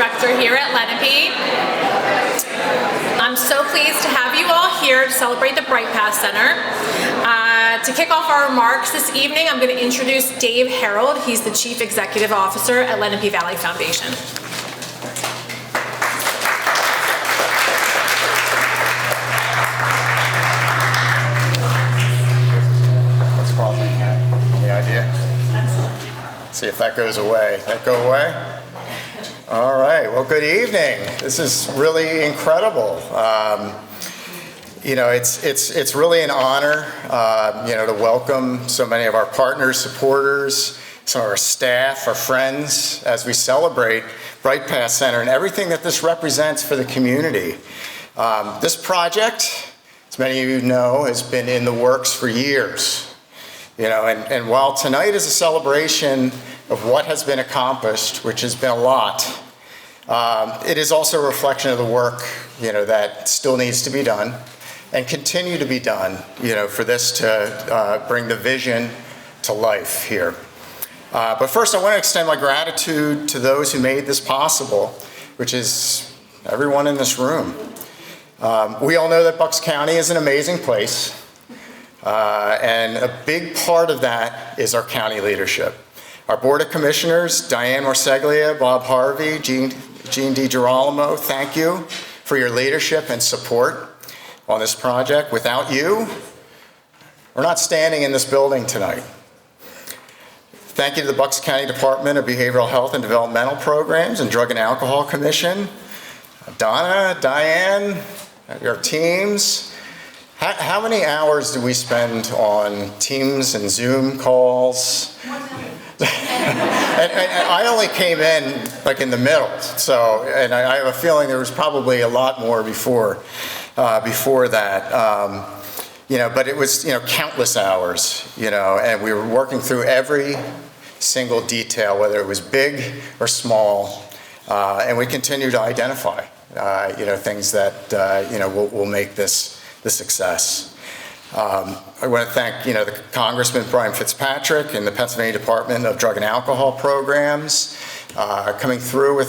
Director here at Lenape. I'm so pleased to have you all here to celebrate the Bright Path Center. To kick off our remarks this evening, I'm going to introduce Dave Harold. He's the Chief Executive Officer at Lenape Valley Foundation. What's crossing here? Any idea? See if that goes away. That go away? All right. Well, good evening. This is really incredible. It's really an honor, to welcome so many of our partners, supporters, some of our staff, our friends, as we celebrate Bright Path Center and everything that this represents for the community. This project, as many of you know, has been in the works for years. And while tonight is a celebration of what has been accomplished, which has been a lot, it is also a reflection of the work, that still needs to be done and continue to be done, for this to bring the vision to life here. But first, I want to extend my gratitude to those who made this possible, which is everyone in this room. We all know that Bucks County is an amazing place, and a big part of that is our county leadership. Our Board of Commissioners, Diane Morseglia, Bob Harvey, Jean DiGirolamo, thank you for your leadership and support on this project. Without you, we're not standing in this building tonight. Thank you to the Bucks County Department of Behavioral Health and Developmental Programs and Drug and Alcohol Commission. Donna, Diane, your teams. How many hours do we spend on Teams and Zoom calls? and I only came in like in the middle, and I have a feeling there was probably a lot more before that. But it was, countless hours, and we were working through every single detail, whether it was big or small, and we continue to identify, things that, will make this the success. I want to thank, the Congressman Brian Fitzpatrick and the Pennsylvania Department of Drug and Alcohol Programs coming through with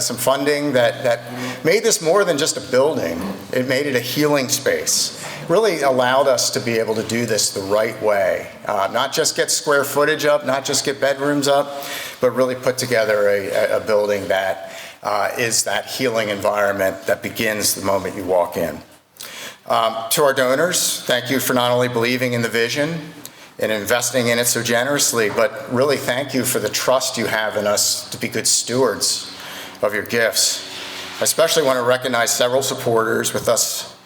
some funding that made this more than just a building. It made it a healing space. Really allowed us to be able to do this the right way. Not just get square footage up, not just get bedrooms up, but really put together a building that is that healing environment that begins the moment you walk in. To our donors, thank you for not only believing in the vision and investing in it so generously, but really thank you for the trust you have in us to be good stewards of your gifts. I especially want to recognize several supporters with us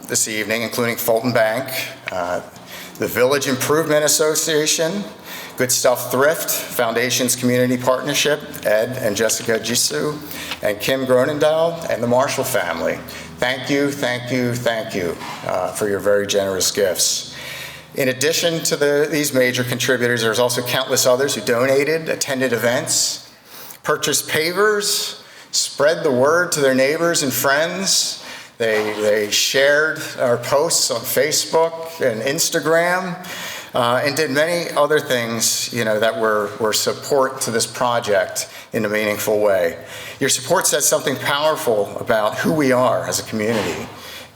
this evening, including Fulton Bank, the Village Improvement Association, Good Stuff Thrift, Foundation's Community Partnership, Ed and Jessica Jisoo, and Kim Gronendahl, and the Marshall family. Thank you for your very generous gifts. In addition to these major contributors, there's also countless others who donated, attended events, purchased pavers, spread the word to their neighbors and friends. They shared our posts on Facebook and Instagram, and did many other things, that were support to this project in a meaningful way. Your support says something powerful about who we are as a community.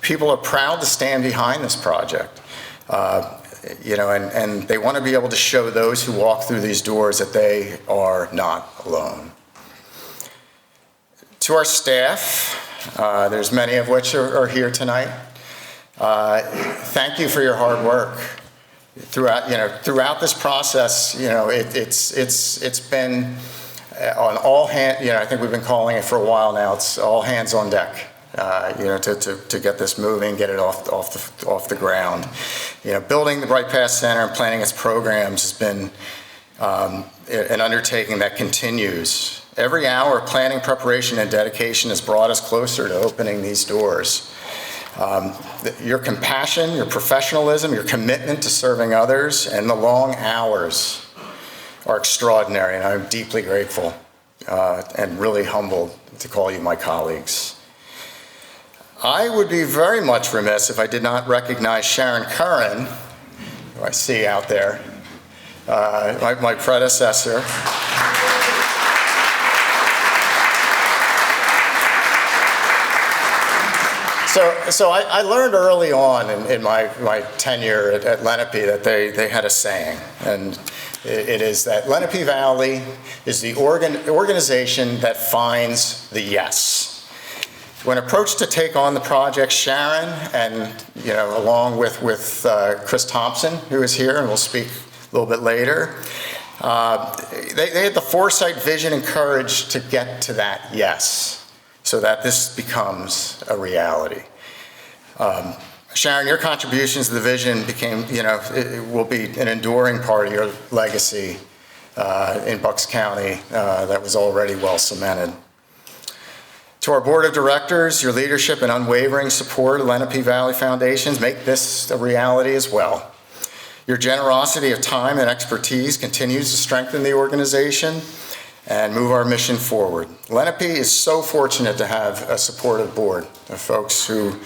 People are proud to stand behind this project, and they want to be able to show those who walk through these doors that they are not alone. To our staff, there's many of which are here tonight. Thank you for your hard work. Throughout this process, it's been on all hands. I think we've been calling it for a while now. It's all hands on deck. To get this moving, get it off the ground. Building the Bright Path Center and planning its programs has been an undertaking that continues. Every hour of planning, preparation, and dedication has brought us closer to opening these doors. Your compassion, your professionalism, your commitment to serving others, and the long hours are extraordinary, and I'm deeply grateful and really humbled to call you my colleagues. I would be very much remiss if I did not recognize Sharon Curran, who I see out there, my predecessor. So I learned early on in my tenure at Lenape that they had a saying, and it is that Lenape Valley is the organization that finds the yes. When approached to take on the project, Sharon, and along with Chris Thompson, who is here and will speak a little bit later, they had the foresight, vision, and courage to get to that yes, so that this becomes a reality. Sharon, your contributions to the vision it will be an enduring part of your legacy in Bucks County that was already well cemented. To our board of directors, your leadership and unwavering support of Lenape Valley Foundation make this a reality as well. Your generosity of time and expertise continues to strengthen the organization and move our mission forward. Lenape is so fortunate to have a supportive board of folks who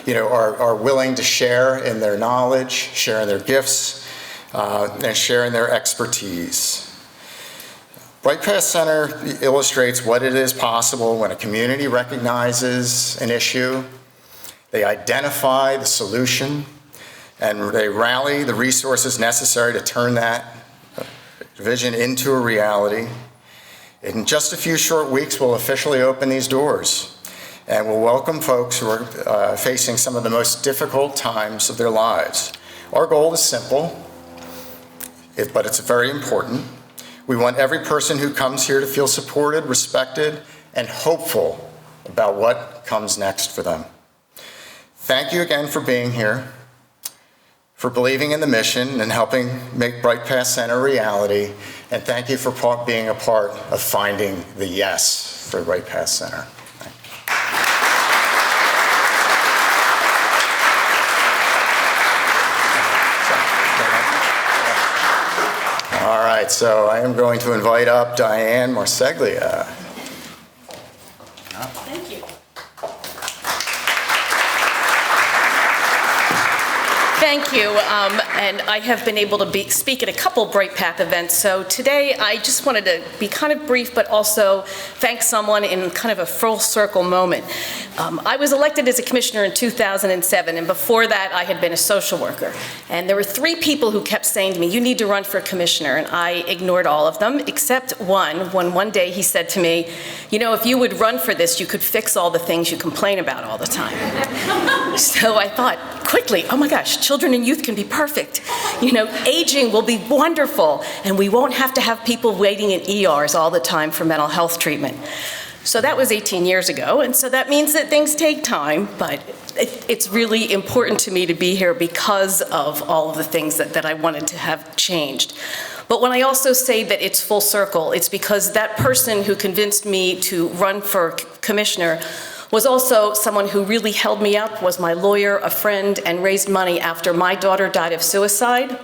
are willing to share in their knowledge, share in their gifts, and share in their expertise. Bright Path Center illustrates what it is possible when a community recognizes an issue, they identify the solution, and they rally the resources necessary to turn that vision into a reality. In just a few short weeks, we'll officially open these doors, and we'll welcome folks who are facing some of the most difficult times of their lives. Our goal is simple, but it's very important. We want every person who comes here to feel supported, respected, and hopeful about what comes next for them. Thank you again for being here, for believing in the mission and helping make Bright Path Center a reality, and thank you for being a part of finding the yes for Bright Path Center. All right, so I am going to invite up Diane Marseglia. Thank you. Thank you, and I have been able to speak at a couple Bright Path events, so today I just wanted to be kind of brief, but also thank someone in kind of a full circle moment. I was elected as a commissioner in 2007, and before that I had been a social worker. And there were 3 people who kept saying to me, you need to run for commissioner, and I ignored all of them, except one, when one day he said to me, if you would run for this, you could fix all the things you complain about all the time. So I thought, quickly, oh my gosh, children and youth can be perfect. Aging will be wonderful, and we won't have to have people waiting in ERs all the time for mental health treatment. So that was 18 years ago, and so that means that things take time, but it's really important to me to be here because of all of the things that I wanted to have changed. But when I also say that it's full circle, it's because that person who convinced me to run for commissioner was also someone who really held me up, was my lawyer, a friend, and raised money after my daughter died of suicide.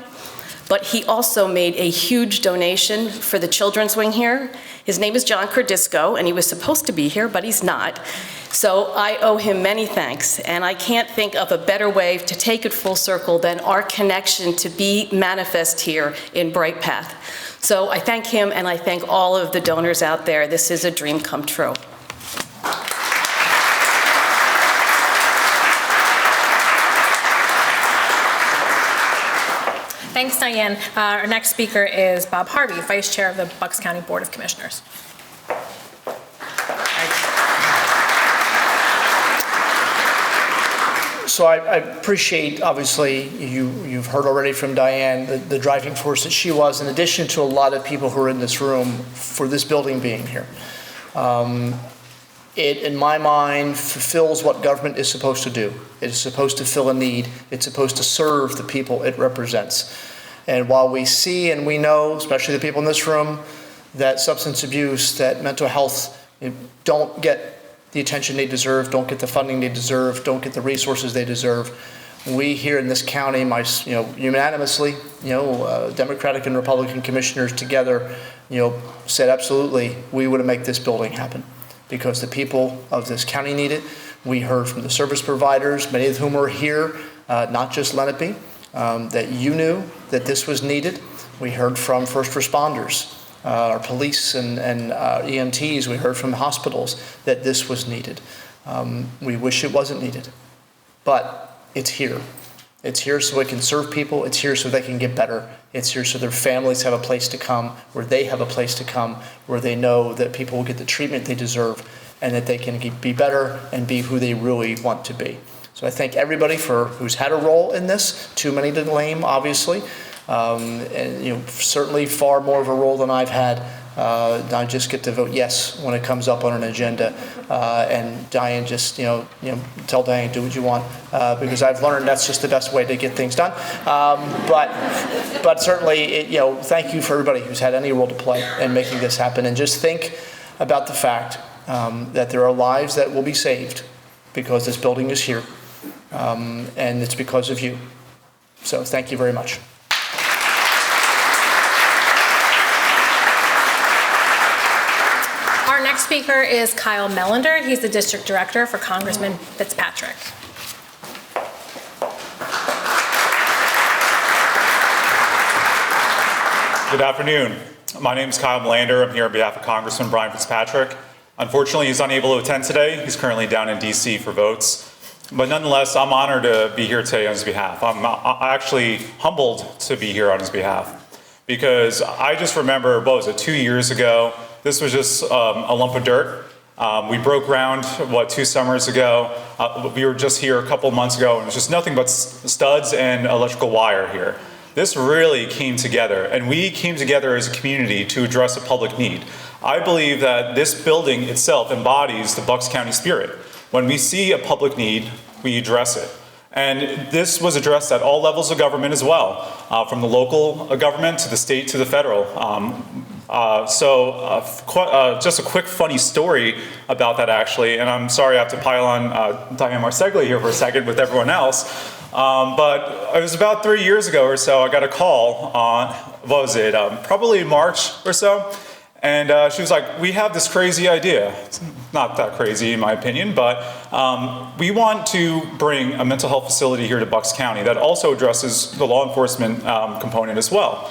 But he also made a huge donation for the children's wing here. His name is John Cordisco, and he was supposed to be here, but he's not. So I owe him many thanks, and I can't think of a better way to take it full circle than our connection to be manifest here in Bright Path. So I thank him, and I thank all of the donors out there. This is a dream come true. Thanks, Diane. Our next speaker is Bob Harvey, Vice Chair of the Bucks County Board of Commissioners. So I appreciate, obviously, you've heard already from Diane, the driving force that she was, in addition to a lot of people who are in this room for this building being here. It, in my mind, fulfills what government is supposed to do. It is supposed to fill a need. It's supposed to serve the people it represents. And while we see and we know, especially the people in this room, that substance abuse, that mental health don't get the attention they deserve, don't get the funding they deserve, don't get the resources they deserve, we here in this county, unanimously, Democratic and Republican commissioners together, said absolutely, we would make this building happen, because the people of this county need it. We heard from the service providers, many of whom are here, not just Lenape, that you knew that this was needed. We heard from first responders, our police and EMTs. We heard from hospitals that this was needed. We wish it wasn't needed. but it's here. It's here so it can serve people. It's here so they can get better. It's here so their families have a place to come, where they have a place to come, where they know that people will get the treatment they deserve and that they can be better and be who they really want to be. So I thank everybody who's had a role in this. Too many to name, obviously. And certainly far more of a role than I've had. I just get to vote yes when it comes up on an agenda, and Diane just tell Diane do what you want, because I've learned that's just the best way to get things done. But certainly thank you for everybody who's had any role to play in making this happen, and just think about the fact that there are lives that will be saved because this building is here, and it's because of you. So thank you very much. Our next speaker is Kyle Melander. He's the District Director for Congressman Fitzpatrick. Good afternoon. My name is Kyle Melander. I'm here on behalf of Congressman Brian Fitzpatrick. Unfortunately, he's unable to attend today. He's currently down in DC for votes. But nonetheless, I'm honored to be here today on his behalf. I'm actually humbled to be here on his behalf, because I just remember, 2 years ago, this was just a lump of dirt. We broke ground, 2 summers ago. We were just here a couple months ago, and it was just nothing but studs and electrical wire here. This really came together, and we came together as a community to address a public need. I believe that this building itself embodies the Bucks County spirit. When we see a public need, we address it. And this was addressed at all levels of government as well, from the local government to the state to the federal. Just a quick funny story about that, actually, and I'm sorry I have to pile on Diane Marseglia here for a second with everyone else, but it was about 3 years ago or so, I got a call on, probably March or so, and she was like, we have this crazy idea. It's not that crazy in my opinion, but we want to bring a mental health facility here to Bucks County that also addresses the law enforcement component as well.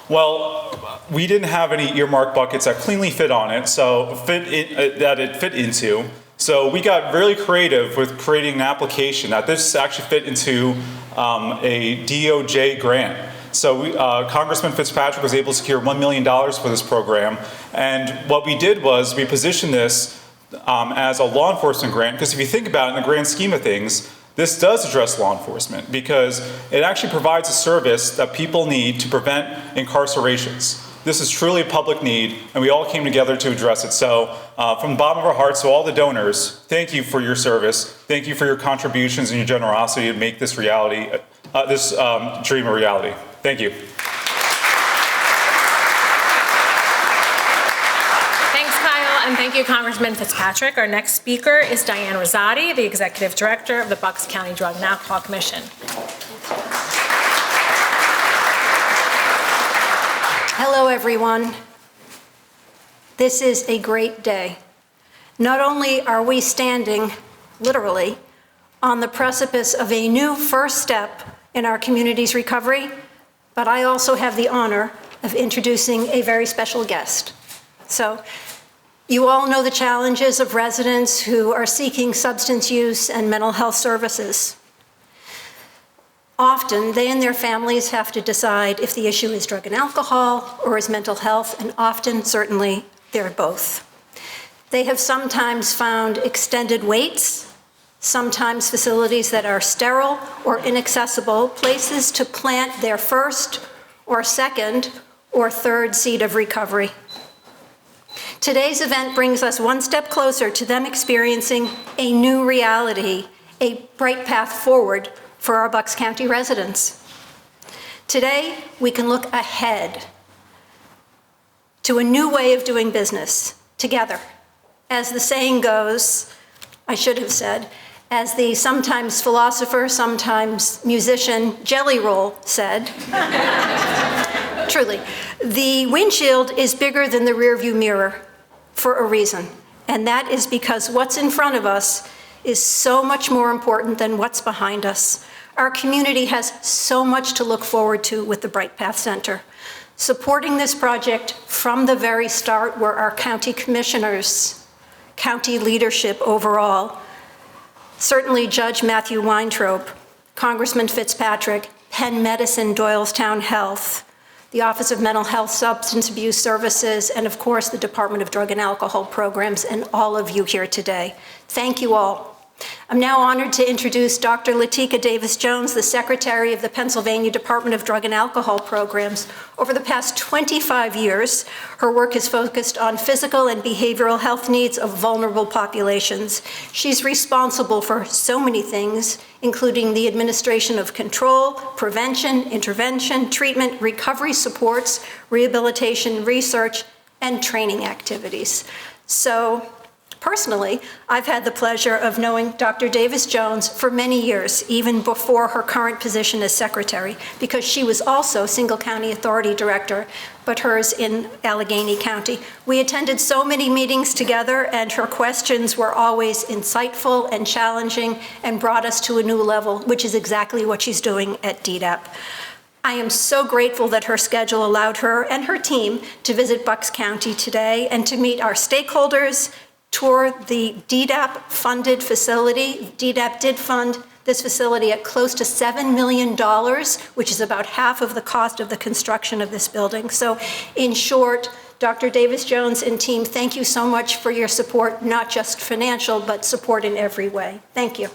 Well, we didn't have any earmark buckets that cleanly fit on it, that it fit into. So we got really creative with creating an application that this actually fit into a DOJ grant. So Congressman Fitzpatrick was able to secure $1 million for this program. And what we did was we positioned this as a law enforcement grant, because if you think about it in the grand scheme of things, this does address law enforcement, because it actually provides a service that people need to prevent incarcerations. This is truly a public need, and we all came together to address it. So from the bottom of our hearts, to all the donors, thank you for your service. Thank you for your contributions and your generosity to make this reality, this dream a reality. Thank you. Thanks, Kyle, and thank you, Congressman Fitzpatrick. Our next speaker is Diane Rosati, the Executive Director of the Bucks County Drug and Alcohol Commission. Hello, everyone. This is a great day. Not only are we standing, literally, on the precipice of a new first step in our community's recovery, but I also have the honor of introducing a very special guest. So, you all know the challenges of residents who are seeking substance use and mental health services. Often, they and their families have to decide if the issue is drug and alcohol or is mental health, and often, certainly, they're both. They have sometimes found extended waits, sometimes facilities that are sterile or inaccessible, places to plant their first or second or third seed of recovery. Today's event brings us one step closer to them experiencing a new reality, a bright path forward for our Bucks County residents. Today, we can look ahead to a new way of doing business together. As the saying goes, I should have said, as the sometimes philosopher, sometimes musician Jelly Roll said, truly, the windshield is bigger than the rearview mirror for a reason, and that is because what's in front of us is so much more important than what's behind us. Our community has so much to look forward to with the Bright Path Center. Supporting this project from the very start were our county commissioners, county leadership overall. certainly Judge Matthew Weintraub, Congressman Fitzpatrick, Penn Medicine Doylestown Health, the Office of Mental Health Substance Abuse Services, and of course the Department of Drug and Alcohol Programs, and all of you here today. Thank you all. I'm now honored to introduce Dr. Latika Davis-Jones, the Secretary of the Pennsylvania Department of Drug and Alcohol Programs. Over the past 25 years, her work has focused on physical and behavioral health needs of vulnerable populations. She's responsible for so many things, including the administration of control, prevention, intervention, treatment, recovery supports, rehabilitation, research, and training activities. So, personally, I've had the pleasure of knowing Dr. Davis-Jones for many years, even before her current position as secretary, because she was also Single County Authority Director, but hers in Allegheny County. We attended so many meetings together, and her questions were always insightful and challenging and brought us to a new level, which is exactly what she's doing at DDAP. I am so grateful that her schedule allowed her and her team to visit Bucks County today and to meet our stakeholders, tour the DDAP-funded facility. DDAP did fund this facility at close to $7 million, which is about half of the cost of the construction of this building. So in short, Dr. Davis-Jones and team, thank you so much for your support, not just financial, but support in every way. Thank you.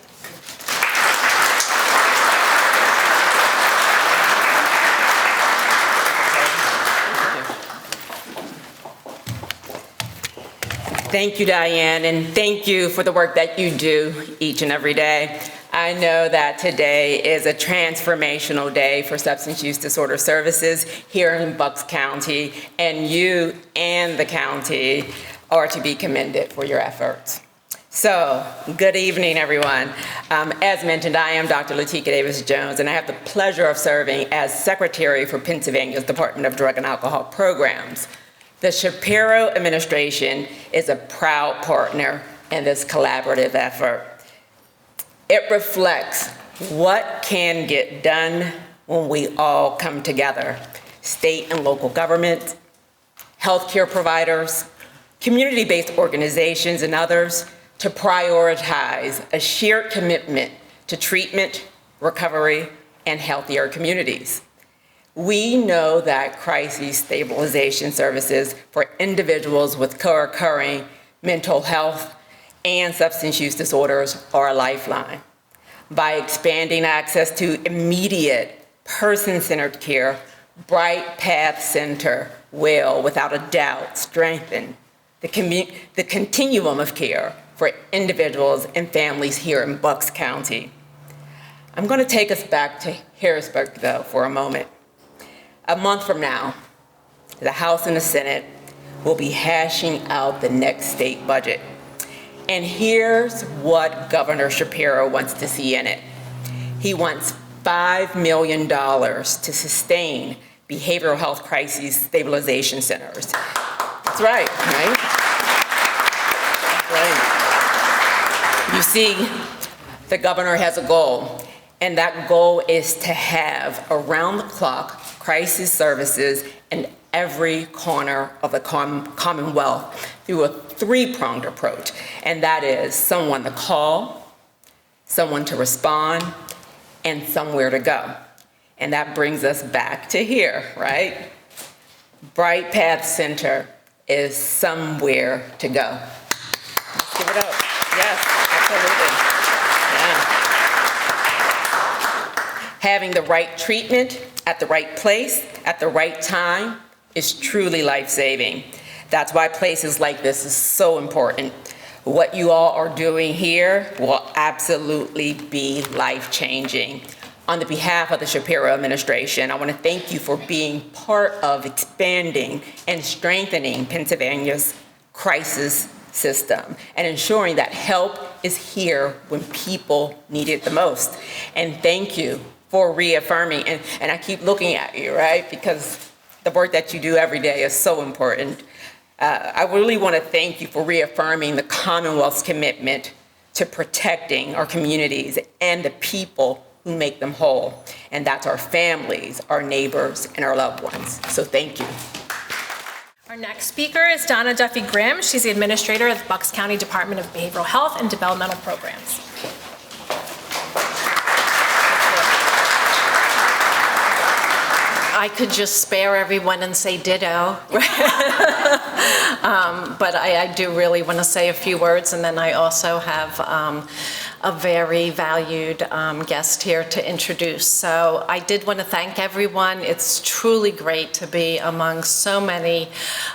Thank you, Diane, and thank you for the work that you do each and every day. I know that today is a transformational day for substance use disorder services here in Bucks County, and you and the county are to be commended for your efforts. So, good evening, everyone. As mentioned, I am Dr. Latika Davis-Jones, and I have the pleasure of serving as Secretary for Pennsylvania's Department of Drug and Alcohol Programs. The Shapiro administration is a proud partner in this collaborative effort. It reflects what can get done when we all come together. State and local governments, healthcare providers, community-based organizations, and others to prioritize a shared commitment to treatment, recovery, and healthier communities. We know that crisis stabilization services for individuals with co-occurring mental health and substance use disorders are a lifeline. By expanding access to immediate person-centered care, Bright Path Center will, without a doubt, strengthen the continuum of care for individuals and families here in Bucks County. I'm going to take us back to Harrisburg, though, for a moment. A month from now, the House and the Senate will be hashing out the next state budget. And here's what Governor Shapiro wants to see in it. He wants $5 million to sustain behavioral health crisis stabilization centers. That's right, right? That's right. You see, the governor has a goal, and that goal is to have around-the-clock crisis services in every corner of the Commonwealth through a three-pronged approach, and that is someone to call, someone to respond, and somewhere to go. And that brings us back to here, right? Bright Path Center is somewhere to go. Let's give it up. Yes, absolutely. Yeah. Having the right treatment at the right place, at the right time, is truly life-saving. That's why places like this is so important. What you all are doing here will absolutely be life-changing. On the behalf of the Shapiro administration, I want to thank you for being part of expanding and strengthening Pennsylvania's crisis system and ensuring that help is here when people need it the most. And thank you for reaffirming, and I keep looking at you, right? Because the work that you do every day is so important. I really want to thank you for reaffirming the Commonwealth's commitment to protecting our communities and the people who make them whole. And that's our families, our neighbors, and our loved ones. So thank you. Our next speaker is Donna Duffy Grimm. She's the administrator of the Bucks County Department of Behavioral Health and Developmental Programs. I could just spare everyone and say ditto. But I do really want to say a few words, and then I also have a very valued guest here to introduce. So I did want to thank everyone. It's truly great to be among so many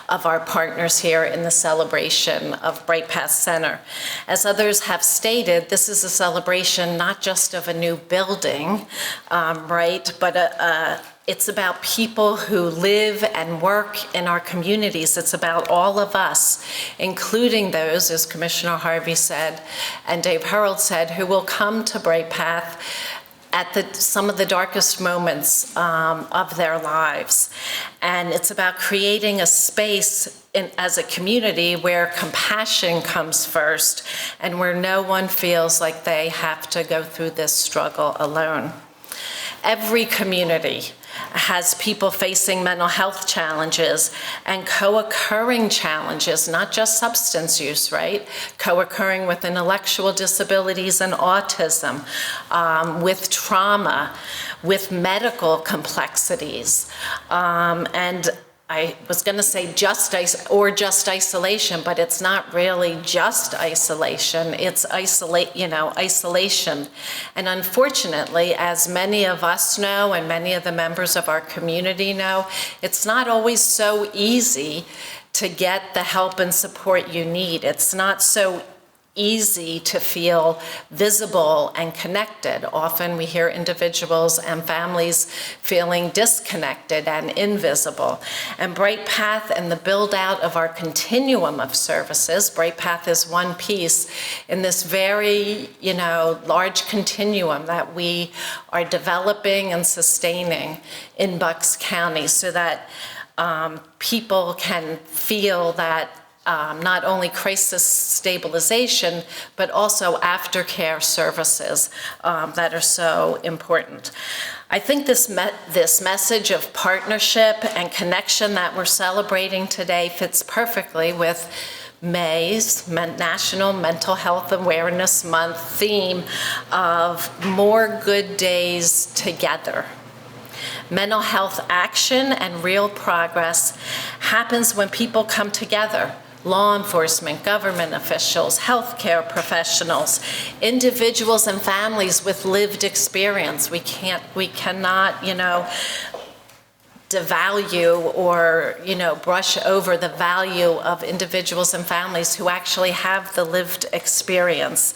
of our partners here in the celebration of Bright Path Center. As others have stated, this is a celebration not just of a new building, right, but it's about people who live and work in our communities. It's about all of us, including those, as Commissioner Harvey said, and Dave Harold said, who will come to Bright Path at some of the darkest moments of their lives. And it's about creating a space as a community where compassion comes first and where no one feels like they have to go through this struggle alone. Every community has people facing mental health challenges and co-occurring challenges, not just substance use, right? Co-occurring with intellectual disabilities and autism, with trauma, with medical complexities, and I was going to say just isolation, but it's not really just isolation. It's isolation. And unfortunately, as many of us know and many of the members of our community know, it's not always so easy to get the help and support you need. It's not so easy to feel visible and connected. Often we hear individuals and families feeling disconnected and invisible. And Bright Path and the build out of our continuum of services, Bright Path is one piece in this very, large continuum that we are developing and sustaining in Bucks County so that people can feel that not only crisis stabilization, but also aftercare services that are so important. I think this message of partnership and connection that we're celebrating today fits perfectly with May's National Mental Health Awareness Month theme of more good days together. Mental health action and real progress happens when people come together. Law enforcement, government officials, healthcare professionals, individuals and families with lived experience. We cannot, devalue or, brush over the value of individuals and families who actually have the lived experience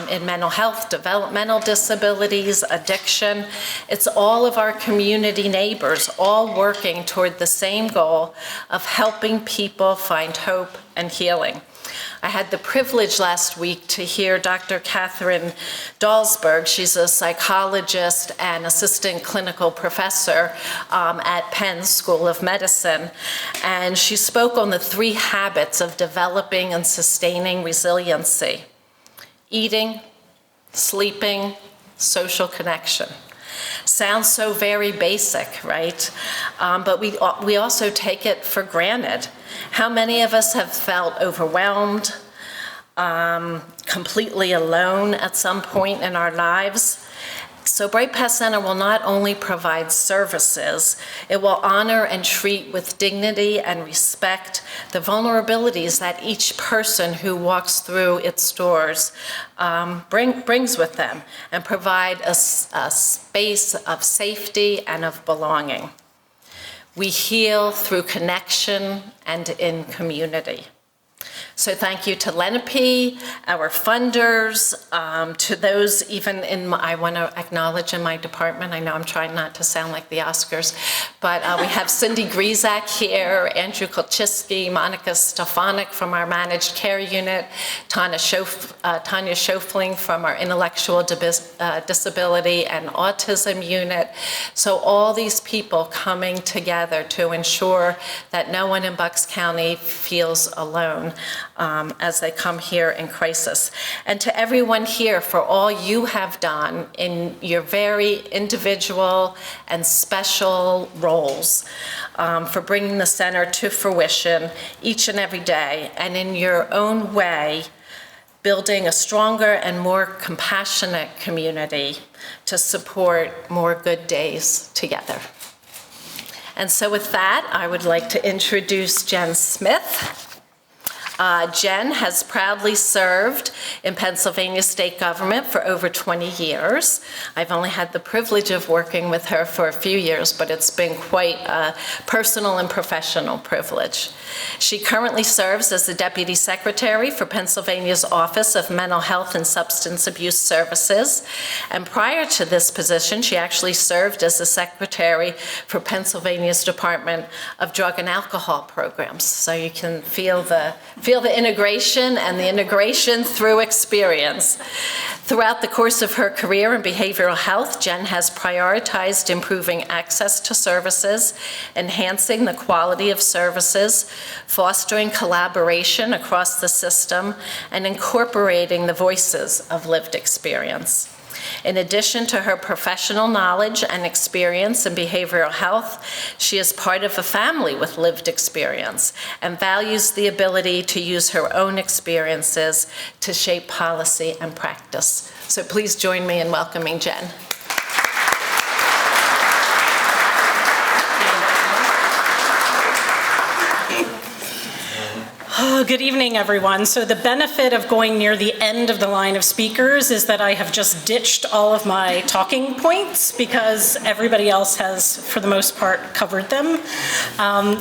in mental health, developmental disabilities, addiction. It's all of our community neighbors all working toward the same goal of helping people find hope and healing. I had the privilege last week to hear Dr. Catherine Dahlsberg. She's a psychologist and assistant clinical professor at Penn School of Medicine. And she spoke on the 3 habits of developing and sustaining resiliency: eating, sleeping, social connection. Sounds so very basic, right? But we also take it for granted. How many of us have felt overwhelmed, completely alone at some point in our lives? So Bright Path Center will not only provide services, it will honor and treat with dignity and respect the vulnerabilities that each person who walks through its doors brings with them, and provide a space of safety and of belonging. We heal through connection and in community. So thank you to Lenape, our funders, to those even I want to acknowledge in my department. I know I'm trying not to sound like the Oscars, but we have Cindy Grizak here, Andrew Kolchiski, Monica Stefanik from our managed care unit, Tanya Schofling from our intellectual disability and autism unit. So all these people coming together to ensure that no one in Bucks County feels alone as they come here in crisis. And to everyone here for all you have done in your very individual and special roles, for bringing the center to fruition each and every day, and in your own way, building a stronger and more compassionate community to support more good days together. And so with that, I would like to introduce Jen Smith. Jen has proudly served in Pennsylvania state government for over 20 years. I've only had the privilege of working with her for a few years, but it's been quite a personal and professional privilege. She currently serves as the Deputy Secretary for Pennsylvania's Office of Mental Health and Substance Abuse Services. And prior to this position, she actually served as the Secretary for Pennsylvania's Department of Drug and Alcohol Programs. So you can feel the integration and the integration through experience. Throughout the course of her career in behavioral health, Jen has prioritized improving access to services, enhancing the quality of services, fostering collaboration across the system, and incorporating the voices of lived experience. In addition to her professional knowledge and experience in behavioral health, she is part of a family with lived experience and values the ability to use her own experiences to shape policy and practice. So please join me in welcoming Jen. Oh, good evening, everyone. So the benefit of going near the end of the line of speakers is that I have just ditched all of my talking points because everybody else has, for the most part, covered them.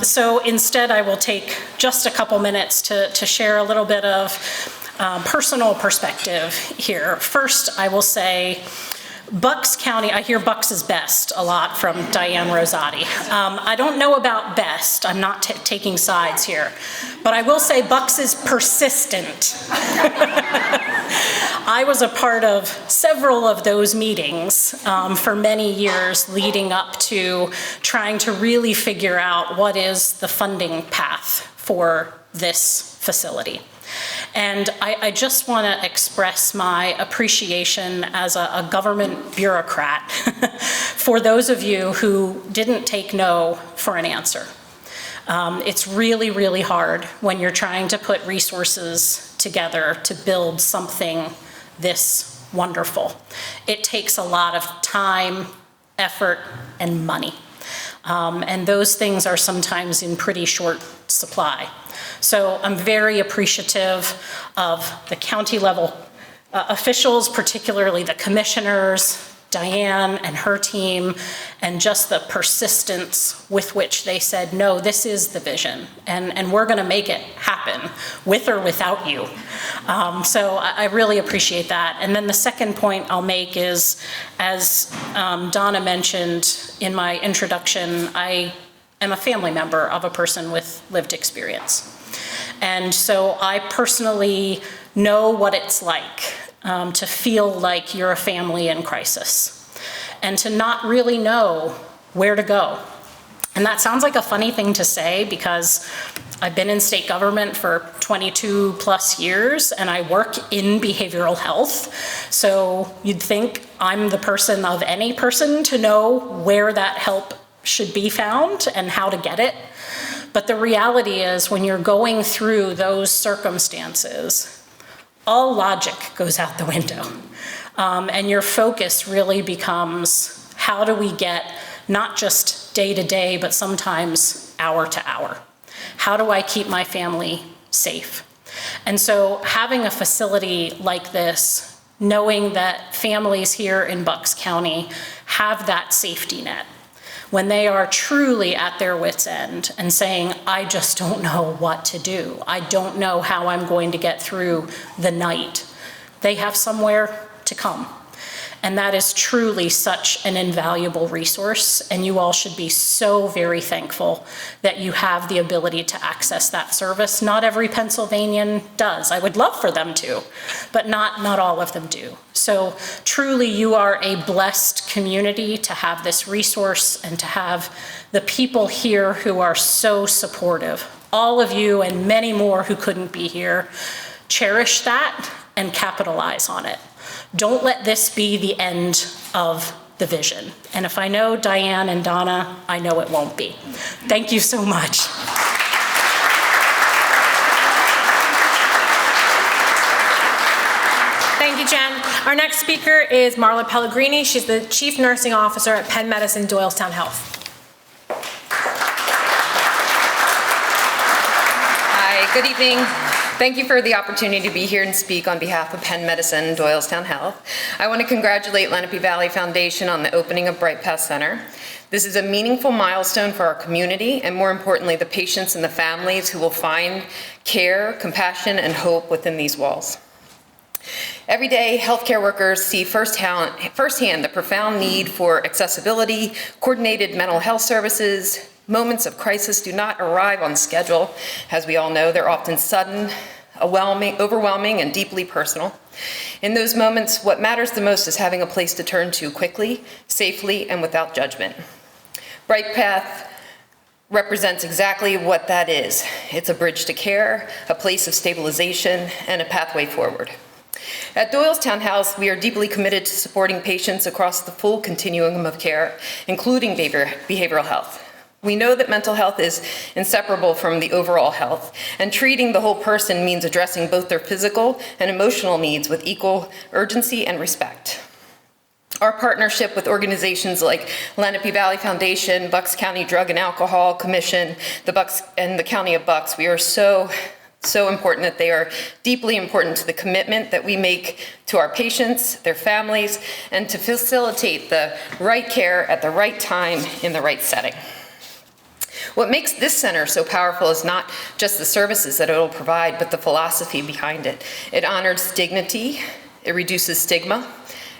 So instead, I will take just a couple minutes to share a little bit of personal perspective here. First, I will say, Bucks County, I hear Bucks is best a lot from Diane Rosati. I don't know about best, I'm not taking sides here, but I will say Bucks is persistent. I was a part of several of those meetings for many years leading up to trying to really figure out what is the funding path for this facility. And I just want to express my appreciation as a government bureaucrat for those of you who didn't take no for an answer. It's really, really hard when you're trying to put resources together to build something this wonderful. It takes a lot of time, effort, and money. And those things are sometimes in pretty short supply. So I'm very appreciative of the county level officials, particularly the commissioners, Diane and her team, and just the persistence with which they said, no, this is the vision, and we're gonna make it happen, with or without you. So I really appreciate that. And then the second point I'll make is, as Donna mentioned in my introduction, I am a family member of a person with lived experience. And so I personally know what it's like to feel like you're a family in crisis and to not really know where to go. And that sounds like a funny thing to say because I've been in state government for 22 plus years and I work in behavioral health. So you'd think I'm the person of any person to know where that help should be found and how to get it. But the reality is when you're going through those circumstances, all logic goes out the window. And your focus really becomes, how do we get not just day to day, but sometimes hour to hour? How do I keep my family safe? And so having a facility like this, knowing that families here in Bucks County have that safety net, when they are truly at their wits' end and saying, I just don't know what to do. I don't know how I'm going to get through the night. They have somewhere to come. And that is truly such an invaluable resource, and you all should be so very thankful that you have the ability to access that service. Not every Pennsylvanian does. I would love for them to, but not all of them do. So truly you are a blessed community to have this resource and to have the people here who are so supportive. All of you and many more who couldn't be here, cherish that and capitalize on it. Don't let this be the end of the vision. And if I know Diane and Donna, I know it won't be. Thank you so much. Thank you, Jen. Our next speaker is Marla Pellegrini. She's the Chief Nursing Officer at Penn Medicine Doylestown Health. Good evening. Thank you for the opportunity to be here and speak on behalf of Penn Medicine Doylestown Health. I want to congratulate Lenape Valley Foundation on the opening of Bright Path Center. This is a meaningful milestone for our community and, more importantly, the patients and the families who will find care, compassion, and hope within these walls. Every day, healthcare workers see firsthand the profound need for accessibility, coordinated mental health services. Moments of crisis do not arrive on schedule. As we all know, they're often sudden, overwhelming, and deeply personal. In those moments, what matters the most is having a place to turn to quickly, safely, and without judgment. Bright Path represents exactly what that is. It's a bridge to care, a place of stabilization, and a pathway forward. At Doylestown Health, we are deeply committed to supporting patients across the full continuum of care, including behavioral health. We know that mental health is inseparable from the overall health, and treating the whole person means addressing both their physical and emotional needs with equal urgency and respect. Our partnership with organizations like Lenape Valley Foundation, Bucks County Drug and Alcohol Commission, and the County of Bucks, we are so important that they are deeply important to the commitment that we make to our patients, their families, and to facilitate the right care at the right time in the right setting. What makes this center so powerful is not just the services that it will provide, but the philosophy behind it. It honors dignity, it reduces stigma,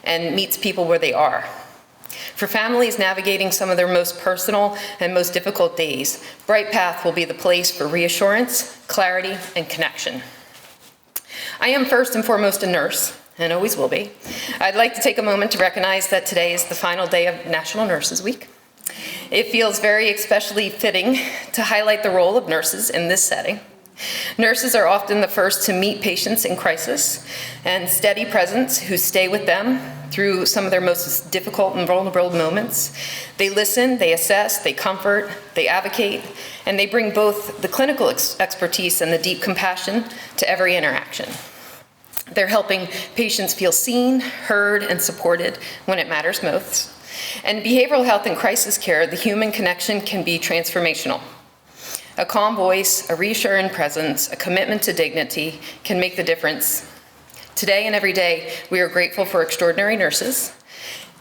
and meets people where they are. For families navigating some of their most personal and most difficult days, Bright Path will be the place for reassurance, clarity, and connection. I am first and foremost a nurse, and always will be. I'd like to take a moment to recognize that today is the final day of National Nurses Week. It feels very especially fitting to highlight the role of nurses in this setting. Nurses are often the first to meet patients in crisis and steady presence who stay with them through some of their most difficult and vulnerable moments. They listen, they assess, they comfort, they advocate, and they bring both the clinical expertise and the deep compassion to every interaction. They're helping patients feel seen, heard, and supported when it matters most. In behavioral health and crisis care, the human connection can be transformational. A calm voice, a reassuring presence, a commitment to dignity can make the difference. Today and every day, we are grateful for extraordinary nurses,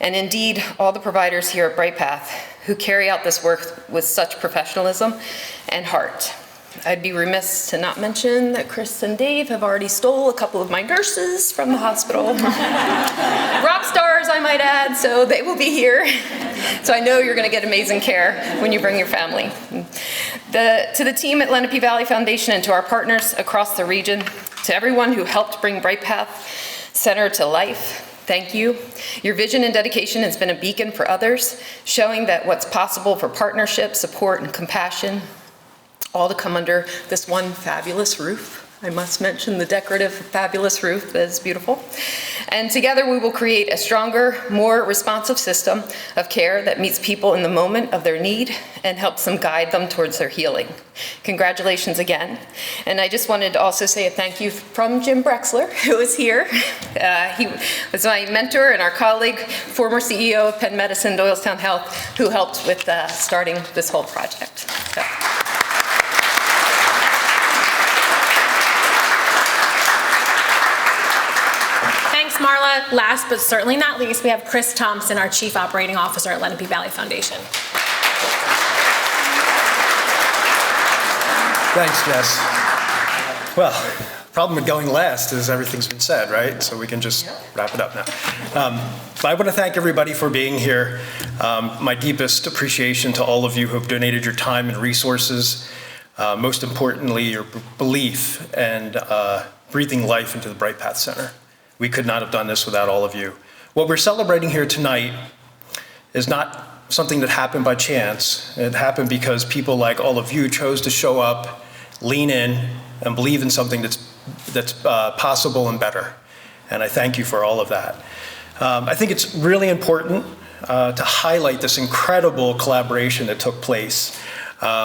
and indeed, all the providers here at Bright Path who carry out this work with such professionalism and heart. I'd be remiss to not mention that Chris and Dave have already stole a couple of my nurses from the hospital. Rock stars, I might add, so they will be here. So I know you're going to get amazing care when you bring your family. To the team at Lenape Valley Foundation and to our partners across the region, to everyone who helped bring Bright Path Center to life, thank you. Your vision and dedication has been a beacon for others, showing that what's possible for partnership, support, and compassion, all to come under this one fabulous roof. I must mention the decorative, fabulous roof that is beautiful. And together we will create a stronger, more responsive system of care that meets people in the moment of their need and helps them guide them towards their healing. Congratulations again. And I just wanted to also say a thank you from Jim Brexler, who is here. He was my mentor and our colleague, former CEO of Penn Medicine Doylestown Health, who helped with starting this whole project. So. Marla. Last but certainly not least, we have Chris Thompson, our Chief Operating Officer at Lenape Valley Foundation. Thanks, Jess. Well, problem with going last is everything's been said, right? So we can just wrap it up now. But I want to thank everybody for being here. My deepest appreciation to all of you who have donated your time and resources. Most importantly, your belief and breathing life into the Bright Path Center. We could not have done this without all of you. What we're celebrating here tonight is not something that happened by chance. It happened because people like all of you chose to show up, lean in, and believe in something that's possible and better. And I thank you for all of that. I think it's really important to highlight this incredible collaboration that took place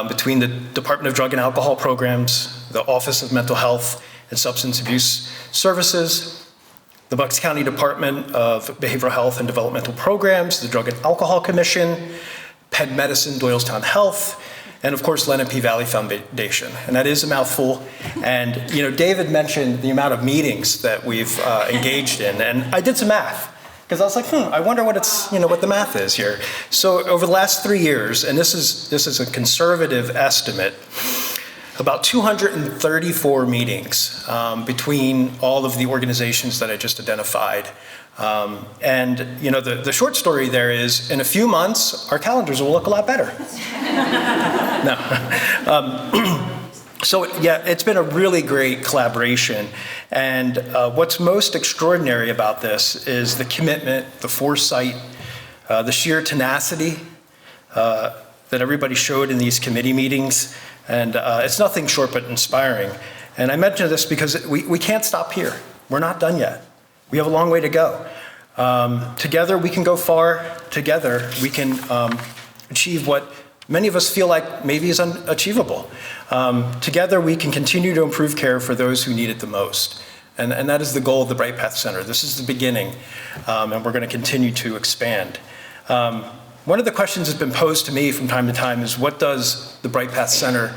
between the Department of Drug and Alcohol Programs, the Office of Mental Health and Substance Abuse Services, the Bucks County Department of Behavioral Health and Developmental Programs, the Drug and Alcohol Commission, Penn Medicine Doylestown Health, and of course Lenape Valley Foundation. And that is a mouthful. And David mentioned the amount of meetings that we've engaged in, and I did some math. Because I was like, I wonder what what the math is here. So over the last 3 years, and this is a conservative estimate, about 234 meetings between all of the organizations that I just identified. And the short story there is, in a few months, our calendars will look a lot better. No. So yeah, it's been a really great collaboration. And what's most extraordinary about this is the commitment, the foresight, the sheer tenacity that everybody showed in these committee meetings. And it's nothing short but inspiring. And I mention this because we can't stop here. We're not done yet. We have a long way to go. Together we can go far. Together we can achieve what many of us feel like maybe is unachievable. Together we can continue to improve care for those who need it the most. And that is the goal of the Bright Path Center. This is the beginning, and we're going to continue to expand. One of the questions that's been posed to me from time to time is, what does the Bright Path Center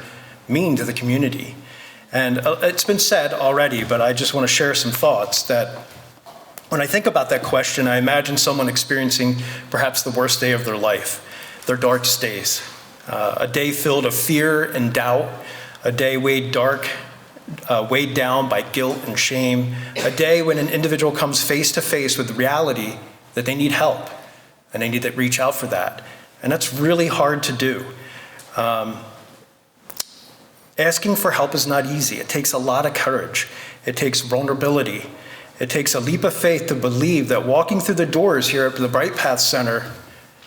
mean to the community? And it's been said already, but I just want to share some thoughts that when I think about that question, I imagine someone experiencing perhaps the worst day of their life, their darkest days, a day filled of fear and doubt, a day weighed down by guilt and shame, a day when an individual comes face to face with the reality that they need help and they need to reach out for that. And that's really hard to do. Asking for help is not easy. It takes a lot of courage. It takes vulnerability. It takes a leap of faith to believe that walking through the doors here at the Bright Path Center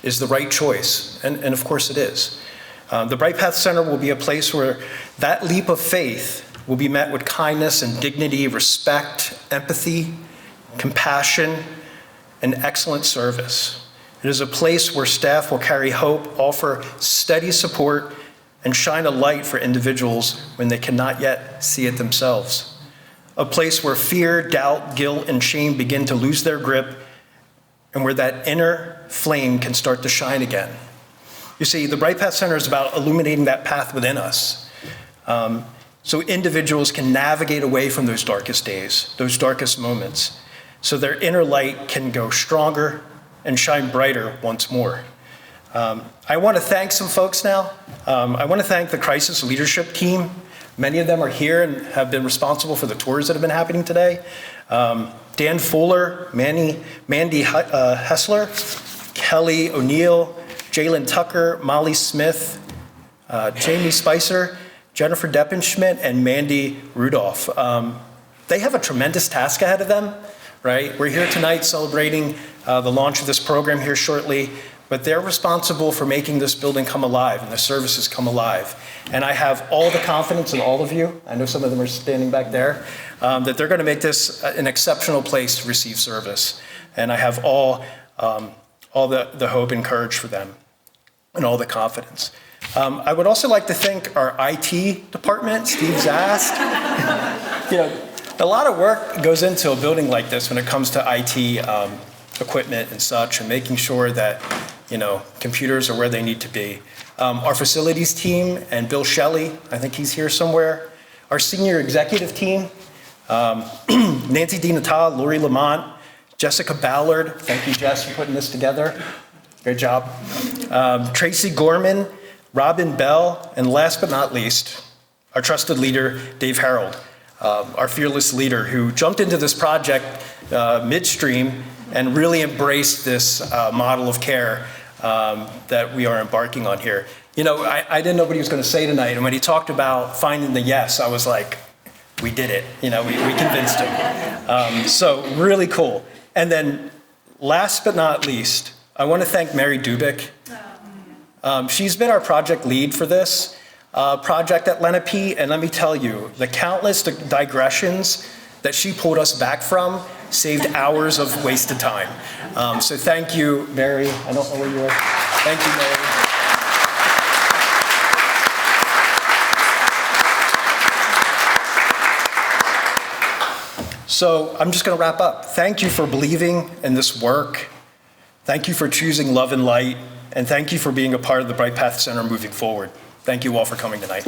is the right choice. And of course it is. The Bright Path Center will be a place where that leap of faith will be met with kindness and dignity, respect, empathy, compassion, and excellent service. It is a place where staff will carry hope, offer steady support, and shine a light for individuals when they cannot yet see it themselves. A place where fear, doubt, guilt, and shame begin to lose their grip, and where that inner flame can start to shine again. You see, the Bright Path Center is about illuminating that path within us, so individuals can navigate away from those darkest days, those darkest moments, so their inner light can go stronger and shine brighter once more. I want to thank some folks now. I want to thank the crisis leadership team. Many of them are here and have been responsible for the tours that have been happening today. Dan Fuller, Mandy Hessler, Kelly O'Neill, Jalen Tucker, Molly Smith, Jamie Spicer, Jennifer Deppenschmidt, and Mandy Rudolph. They have a tremendous task ahead of them, right? We're here tonight celebrating the launch of this program here shortly, but they're responsible for making this building come alive and the services come alive. And I have all the confidence in all of you, I know some of them are standing back there, that they're going to make this an exceptional place to receive service. And I have all the hope and courage for them and all the confidence. I would also like to thank our IT department, Steve Zast. A lot of work goes into a building like this when it comes to IT equipment and such, and making sure that computers are where they need to be. Our facilities team and Bill Shelley, I think he's here somewhere. Our senior executive team, Nancy DiNatale, Lori Lamont, Jessica Ballard, thank you Jess for putting this together, great job. Tracy Gorman, Robin Bell, and last but not least, our trusted leader, Dave Harold, our fearless leader who jumped into this project midstream and really embraced this model of care that we are embarking on here. I didn't know what he was going to say tonight, and when he talked about finding the yes, I was like, we did it. We convinced him. So really cool. And then last but not least, I want to thank Mary Dubik. She's been our project lead for this project at Lenape, and let me tell you, the countless digressions that she pulled us back from saved hours of wasted time. So thank you, Mary. I don't know where you are. Thank you, Mary. So I'm just going to wrap up. Thank you for believing in this work. Thank you for choosing love and light. And thank you for being a part of the Bright Path Center moving forward. Thank you. Thank you all for coming tonight.